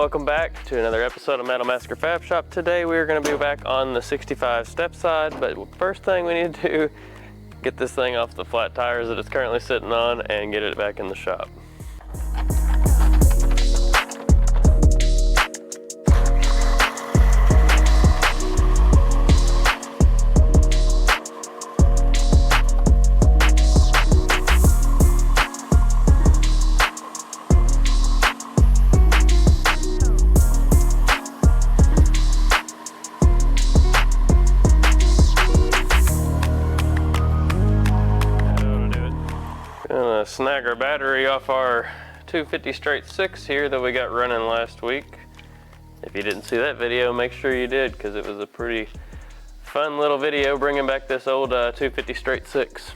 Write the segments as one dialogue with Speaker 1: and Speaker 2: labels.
Speaker 1: welcome back to another episode of Metal Massacre Fab Shop. Today we are going to be back on the 65 step side, but first thing we need to do, get this thing off the flat tires that it's currently sitting on and get it back in the shop. Snag our battery off our 250 straight 6 here that we got running last week. If you didn't see that video, make sure you did, because it was a pretty fun little video bringing back this old 250 straight 6.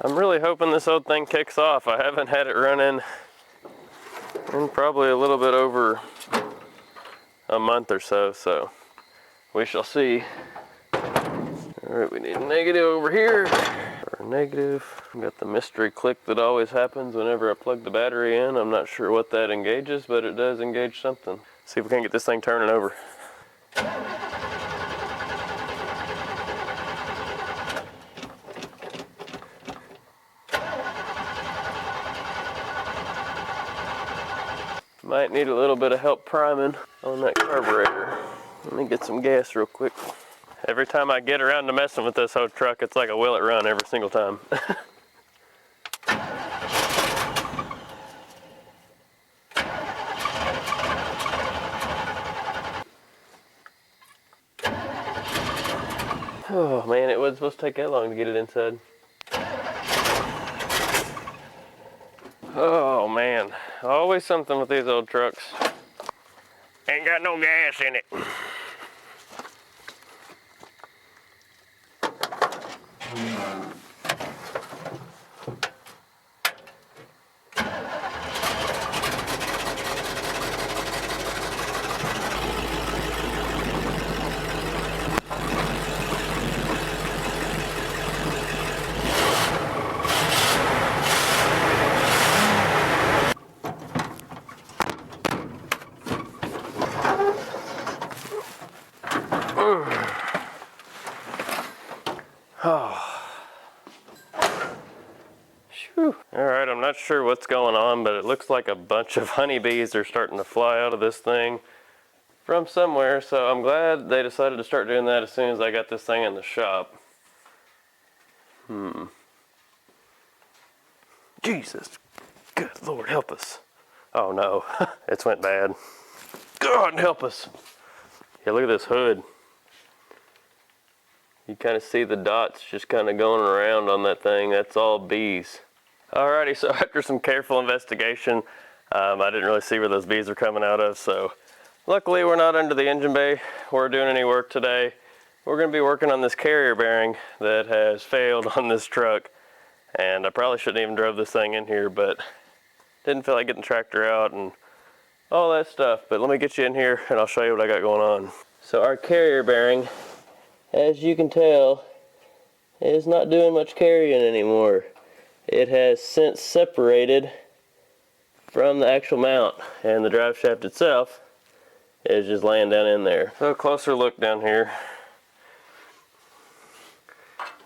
Speaker 1: I'm really hoping this old thing kicks off. I haven't had it running in probably a little bit over a month or so, so we shall see. Alright, we need a negative over here. Negative. We got the mystery click that always happens whenever I plug the battery in. I'm not sure what that engages, but it does engage something. See if we can get this thing turning over. Might need a little bit of help priming on that carburetor. Let me get some gas real quick. Every time I get around to messing with this whole truck, it's like a will it run every single time. Oh man, it wasn't supposed to take that long to get it inside. Oh man, always something with these old trucks. Ain't got no gas in it. Alright, I'm not sure what's going on, but it looks like a bunch of honeybees are starting to fly out of this thing from somewhere, so I'm glad they decided to start doing that as soon as I got this thing in the shop. Jesus, good Lord, help us. Oh no, it's went bad. God help us. Yeah, look at this hood. You kind of see the dots just kind of going around on that thing. That's all bees. Alrighty, so after some careful investigation, I didn't really see where those bees are coming out of, so luckily we're not under the engine bay or doing any work today. We're going to be working on this carrier bearing that has failed on this truck, and I probably shouldn't even drove this thing in here, but didn't feel like getting the tractor out and all that stuff. But let me get you in here and I'll show you what I got going on. So our carrier bearing, as you can tell, is not doing much carrying anymore. It has since separated from the actual mount, and the drive shaft itself is just laying down in there. So a closer look down here.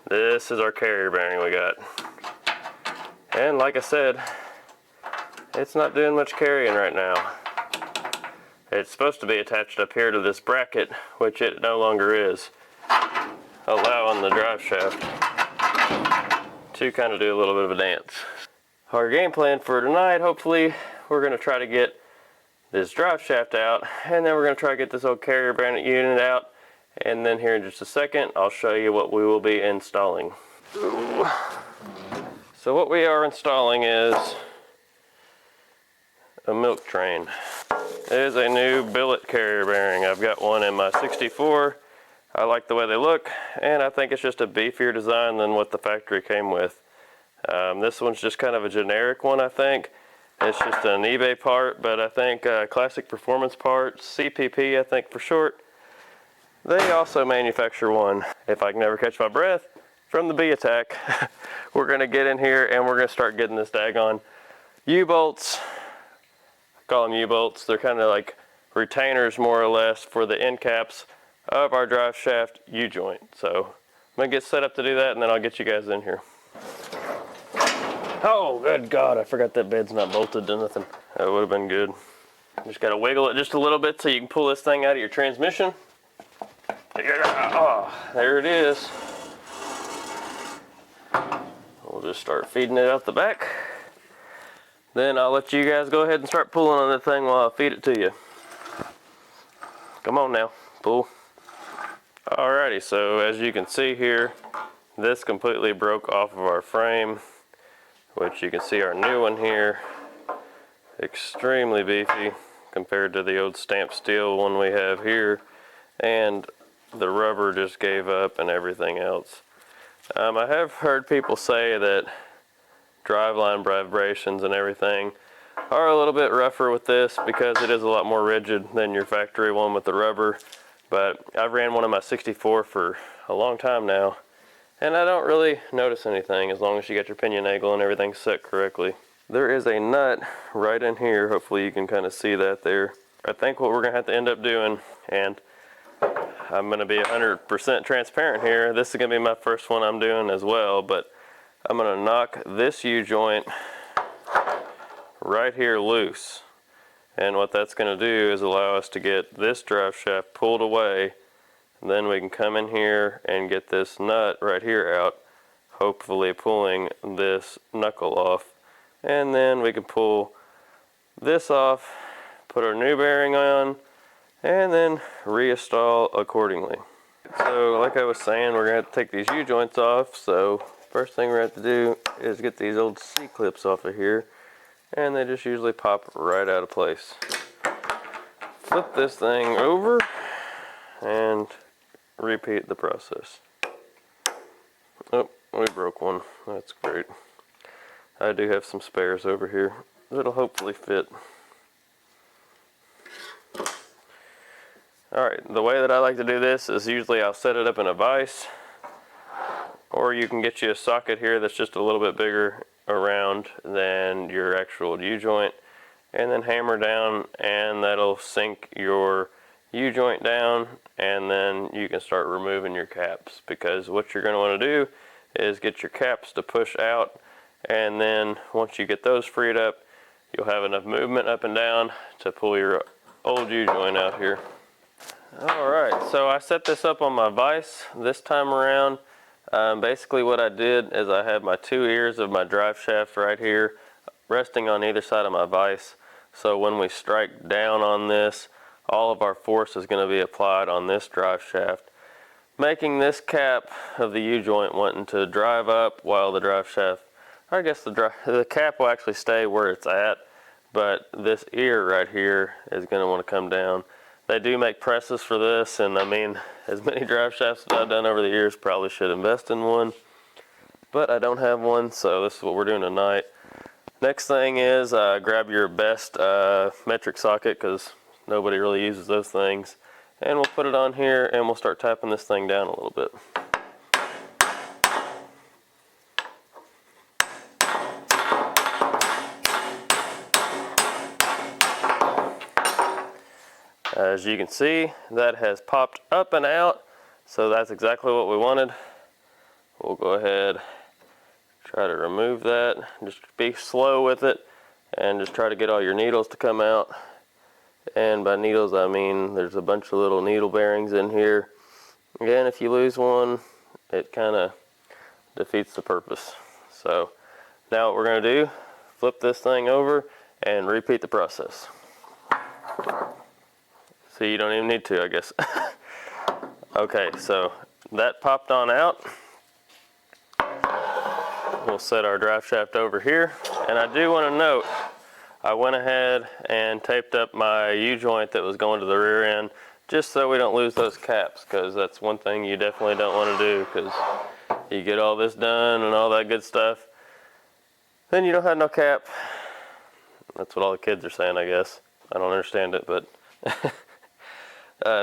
Speaker 1: This is our carrier bearing we got. And like I said, it's not doing much carrying right now. It's supposed to be attached up here to this bracket, which it no longer is, allowing the drive shaft to kind of do a little bit of a dance. Our game plan for tonight, hopefully, we're going to try to get this drive shaft out, and then we're going to try to get this old carrier bearing unit out, and then here in just a second, I'll show you what we will be installing. Ooh. So what we are installing is a milk train. It is a new billet carrier bearing. I've got one in my 64. I like the way they look, and I think it's just a beefier design than what the factory came with. This one's just kind of a generic one, I think. It's just an eBay part, but I think Classic Performance Parts, CPP I think for short, they also manufacture one. If I can never catch my breath from the bee attack, we're going to get in here and we're going to start getting this daggone U-bolts call them U-bolts. They're kind of like retainers more or less for the end caps of our drive shaft U-joint. So I'm gonna get set up to do that, and then I'll get you guys in here. Oh, good God, I forgot that bed's not bolted to nothing. That would have been good. Just gotta wiggle it just a little bit so you can pull this thing out of your transmission. Oh, there it is. We'll just start feeding it out the back. Then I'll let you guys go ahead and start pulling on that thing while I feed it to you. Come on now, pull. Alrighty, so as you can see here, this completely broke off of our frame, which you can see our new one here, extremely beefy compared to the old stamped steel one we have here, and the rubber just gave up and everything else. I have heard people say that driveline vibrations and everything are a little bit rougher with this because it is a lot more rigid than your factory one with the rubber. But I've ran one of my 64 for a long time now, and I don't really notice anything as long as you got your pinion angle and everything set correctly. There is a nut right in here. Hopefully you can kind of see that there. I think what we're gonna have to end up doing, and I'm gonna be 100% transparent here, this is gonna be my first one I'm doing as well, but I'm gonna knock this U-joint right here loose. And what that's gonna do is allow us to get this drive shaft pulled away. And then we can come in here and get this nut right here out, hopefully pulling this knuckle off. And then we can pull this off, put our new bearing on, and then reinstall accordingly. So like I was saying, we're gonna have to take these U-joints off. So first thing we're gonna have to do is get these old C-clips off of here, and they just usually pop right out of place. Flip this thing over and repeat the process. Oh, we broke one. That's great. I do have some spares over here that'll hopefully fit. Alright, the way that I like to do this is usually I'll set it up in a vise, or you can get you a socket here that's just a little bit bigger around than your actual U-joint, and then hammer down, and that'll sink your U-joint down, and then you can start removing your caps, because what you're going to want to do is get your caps to push out, and then once you get those freed up, you'll have enough movement up and down to pull your old U-joint out here. Alright, so I set this up on my vise this time around. Basically what I did is I had my two ears of my drive shaft right here resting on either side of my vise. So when we strike down on this, all of our force is going to be applied on this drive shaft, making this cap of the U-joint wanting to drive up while the drive shaft, I guess the cap will actually stay where it's at, but this ear right here is going to want to come down. They do make presses for this, and I mean, as many drive shafts that I've done over the years, probably should invest in one, but I don't have one, so this is what we're doing tonight. Next thing is grab your best metric socket, because nobody really uses those things, and we'll put it on here and we'll start tapping this thing down a little bit. As you can see, that has popped up and out, so that's exactly what we wanted. We'll go ahead, try to remove that. Just be slow with it and just try to get all your needles to come out. And by needles I mean there's a bunch of little needle bearings in here. Again, if you lose one, it kind of defeats the purpose. So now what we're going to do, flip this thing over and repeat the process. So you don't even need to, I guess. Okay, so that popped on out. We'll set our drive shaft over here. And I do want to note, I went ahead and taped up my U-joint that was going to the rear end, just so we don't lose those caps, because that's one thing you definitely don't want to do, because you get all this done and all that good stuff, then you don't have no cap. That's what all the kids are saying, I guess. I don't understand it, but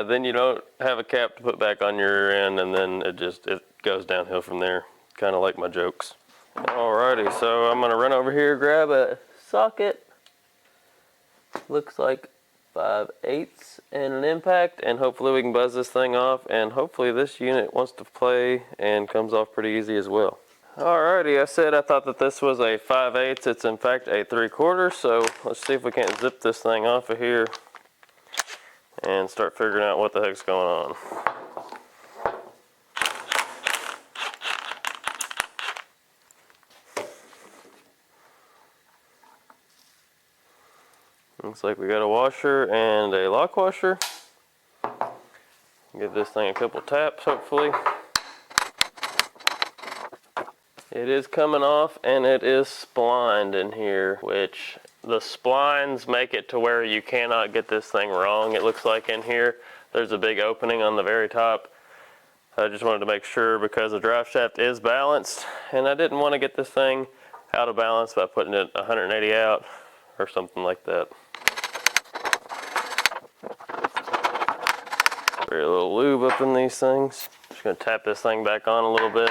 Speaker 1: then you don't have a cap to put back on your rear end, and then it goes downhill from there, kind of like my jokes. Alrighty, so I'm gonna run over here, grab a socket, looks like 5/8 and an impact, and hopefully we can buzz this thing off, and hopefully this unit wants to play and comes off pretty easy as well. Alrighty, I said I thought that this was a 5/8. It's in fact a 3/4, so let's see if we can't zip this thing off of here and start figuring out what the heck's going on. Looks like we got a washer and a lock washer. Give this thing a couple taps, hopefully. It is coming off, and it is splined in here, which the splines make it to where you cannot get this thing wrong. It looks like in here there's a big opening on the very top. I just wanted to make sure because the drive shaft is balanced, and I didn't want to get this thing out of balance by putting it 180 out or something like that. Spray a little lube up in these things. Just gonna tap this thing back on a little bit.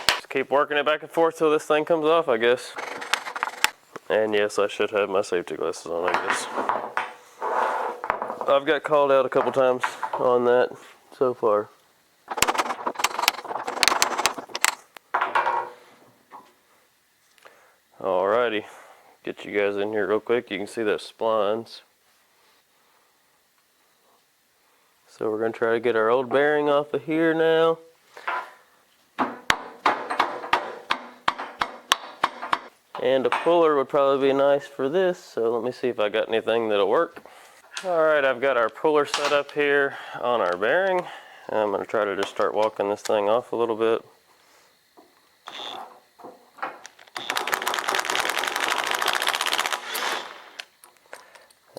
Speaker 1: Just keep working it back and forth till this thing comes off, I guess. And yes, I should have my safety glasses on, I guess. I've got called out a couple times on that so far. Alrighty, get you guys in here real quick. You can see those splines. So we're going to try to get our old bearing off of here now. And a puller would probably be nice for this, so let me see if I got anything that'll work. Alright, I've got our puller set up here on our bearing. And I'm going to try to just start walking this thing off a little bit.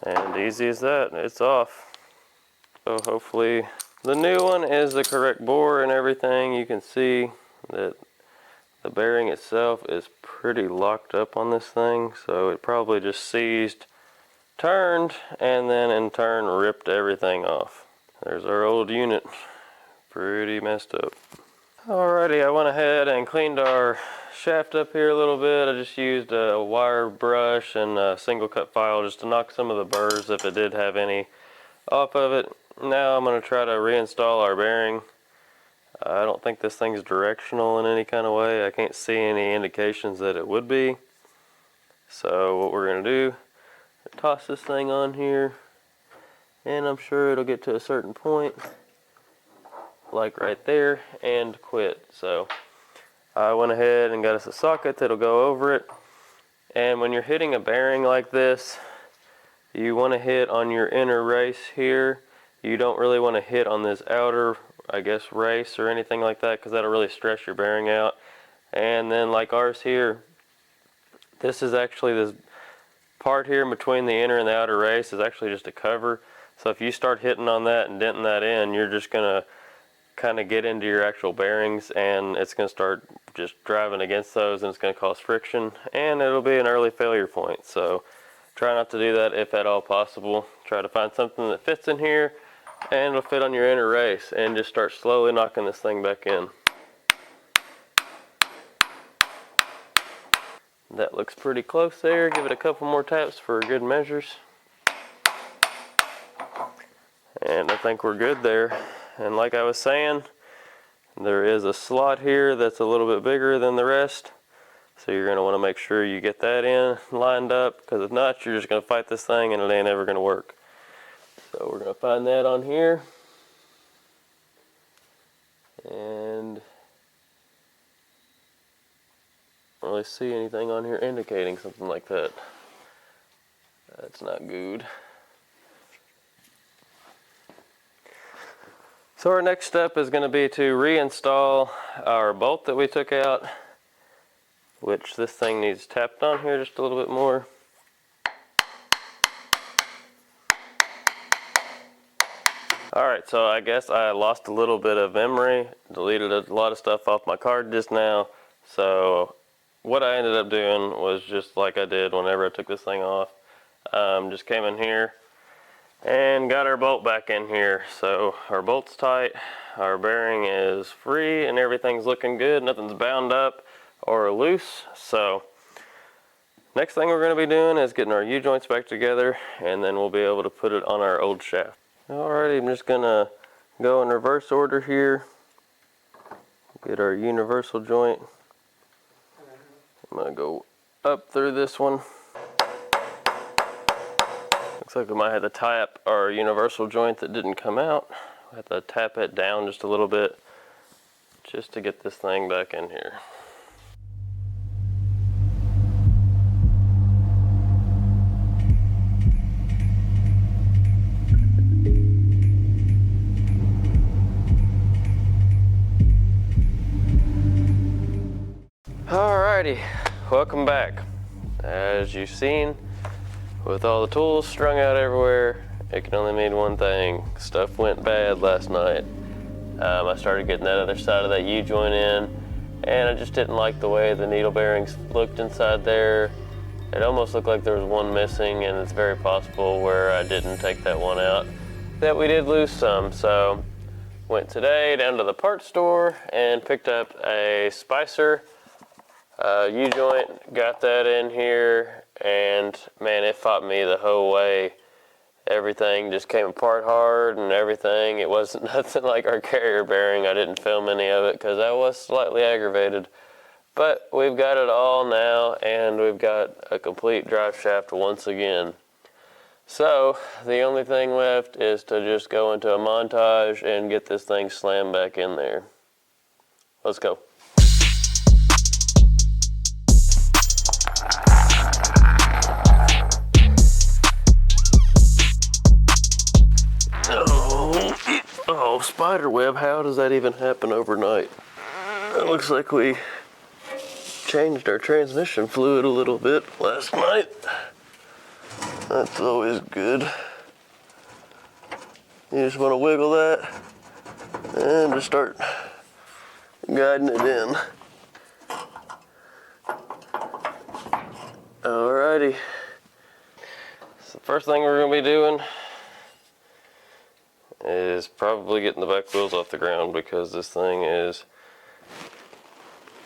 Speaker 1: And easy as that, it's off. So hopefully the new one is the correct bore and everything. You can see that the bearing itself is pretty locked up on this thing, so it probably just seized, turned, and then in turn ripped everything off. There's our old unit, pretty messed up. Alrighty, I went ahead and cleaned our shaft up here a little bit. I just used a wire brush and a single cut file just to knock some of the burrs, if it did have any, off of it. Now I'm going to try to reinstall our bearing. I don't think this thing's directional in any kind of way. I can't see any indications that it would be. So what we're going to do, toss this thing on here, and I'm sure it'll get to a certain point, like right there, and quit. So I went ahead and got us a socket that'll go over it. And when you're hitting a bearing like this, you want to hit on your inner race here. You don't really want to hit on this outer, I guess, race or anything like that, because that'll really stress your bearing out. And then like ours here, this is actually, this part here between the inner and the outer race is actually just a cover. So if you start hitting on that and denting that in, you're just going to kind of get into your actual bearings, and it's going to start just driving against those, and it's going to cause friction, and it'll be an early failure point. So try not to do that if at all possible. Try to find something that fits in here and it'll fit on your inner race, and just start slowly knocking this thing back in. That looks pretty close there. Give it a couple more taps for good measures. And I think we're good there. And like I was saying, there is a slot here that's a little bit bigger than the rest. So you're going to want to make sure you get that in lined up, because if not, you're just going to fight this thing and it ain't ever going to work. So we're going to find that on here. And I don't really see anything on here indicating something like that. That's not good. So our next step is going to be to reinstall our bolt that we took out, which this thing needs tapped on here just a little bit more. Alright, so I guess I lost a little bit of memory, deleted a lot of stuff off my card just now. So what I ended up doing was just like I did whenever I took this thing off. Just came in here and got our bolt back in here. So our bolt's tight, our bearing is free, and everything's looking good. Nothing's bound up or loose. So Next thing we're going to be doing is getting our U-joints back together, and then we'll be able to put it on our old shaft. Alrighty, I'm just going to go in reverse order here. Get our universal joint. I'm going to go up through this one. Looks like we might have to tie up our universal joint that didn't come out. I have to tap it down just a little bit just to get this thing back in here. Alrighty, welcome back. As you've seen, with all the tools strung out everywhere, it can only mean one thing. Stuff went bad last night. I started getting that other side of that U-joint in, and I just didn't like the way the needle bearings looked inside there. It almost looked like there was one missing, and it's very possible where I didn't take that one out that we did lose some. So went today down to the parts store and picked up a Spicer U-joint, got that in here, and man, it fought me the whole way. Everything just came apart hard and everything. It wasn't nothing like our carrier bearing. I didn't film any of it because I was slightly aggravated. But we've got it all now, and we've got a complete drive shaft once again. So the only thing left is to just go into a montage and get this thing slammed back in there. Let's go. Oh, spider web, how does that even happen overnight? It looks like we changed our transmission fluid a little bit last night. That's always good. You just want to wiggle that and just start guiding it in. Alrighty. So the first thing we're going to be doing is probably getting the back wheels off the ground because this thing is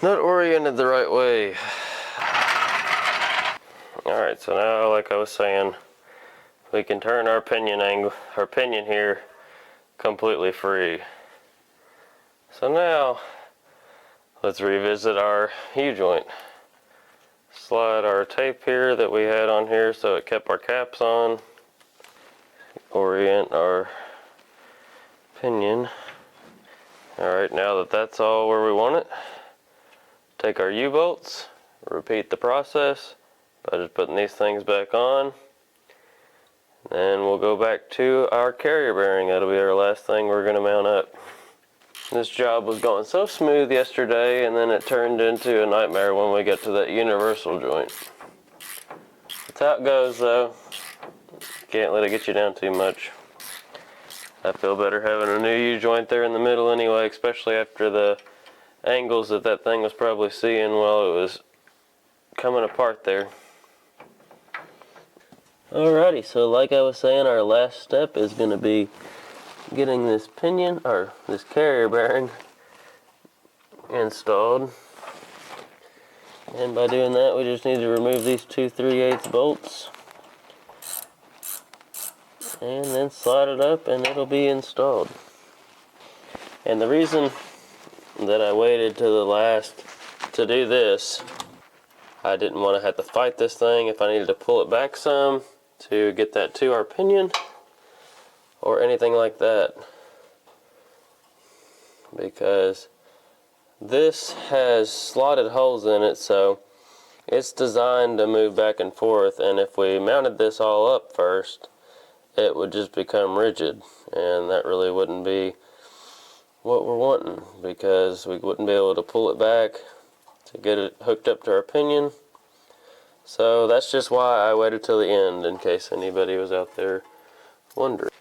Speaker 1: not oriented the right way. Alright, so now, like I was saying, we can turn our pinion here completely free. So now, let's revisit our U-joint. Slide our tape here that we had on here so it kept our caps on. Orient our pinion. Alright, now that that's all where we want it, take our U-bolts, repeat the process by just putting these things back on. Then we'll go back to our carrier bearing. That'll be our last thing we're going to mount up. This job was going so smooth yesterday, and then it turned into a nightmare when we get to that universal joint. That's how it goes though. Can't let it get you down too much. I feel better having a new U-joint there in the middle anyway, especially after the angles that thing was probably seeing while it was coming apart there. Alrighty, so like I was saying, our last step is going to be getting this pinion, or this carrier bearing, installed. And by doing that, we just need to remove these 2 3/8 bolts. And then slide it up and it'll be installed. And the reason that I waited to the last to do this, I didn't want to have to fight this thing if I needed to pull it back some to get that to our pinion or anything like that, because this has slotted holes in it, so it's designed to move back and forth, and if we mounted this all up first, it would just become rigid, and that really wouldn't be what we're wanting, because we wouldn't be able to pull it back to get it hooked up to our pinion. So that's just why I waited till the end, in case anybody was out there wondering.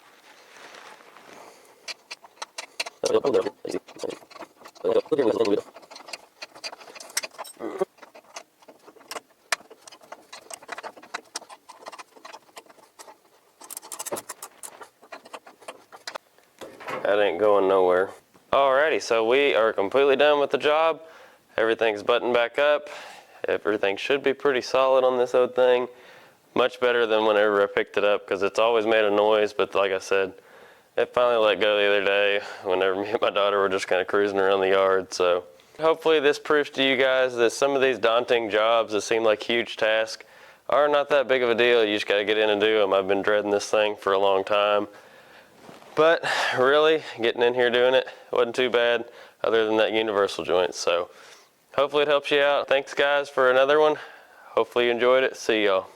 Speaker 1: That ain't going nowhere. Alrighty, so we are completely done with the job. Everything's buttoned back up. Everything should be pretty solid on this old thing. Much better than whenever I picked it up, because it's always made a noise, but like I said, it finally let go the other day whenever me and my daughter were just kind of cruising around the yard. So hopefully this proves to you guys that some of these daunting jobs that seem like huge tasks are not that big of a deal. You just got to get in and do them. I've been dreading this thing for a long time, but really getting in here doing it wasn't too bad, other than that universal joint. So hopefully it helps you out. Thanks guys for another one. Hopefully you enjoyed it. See y'all.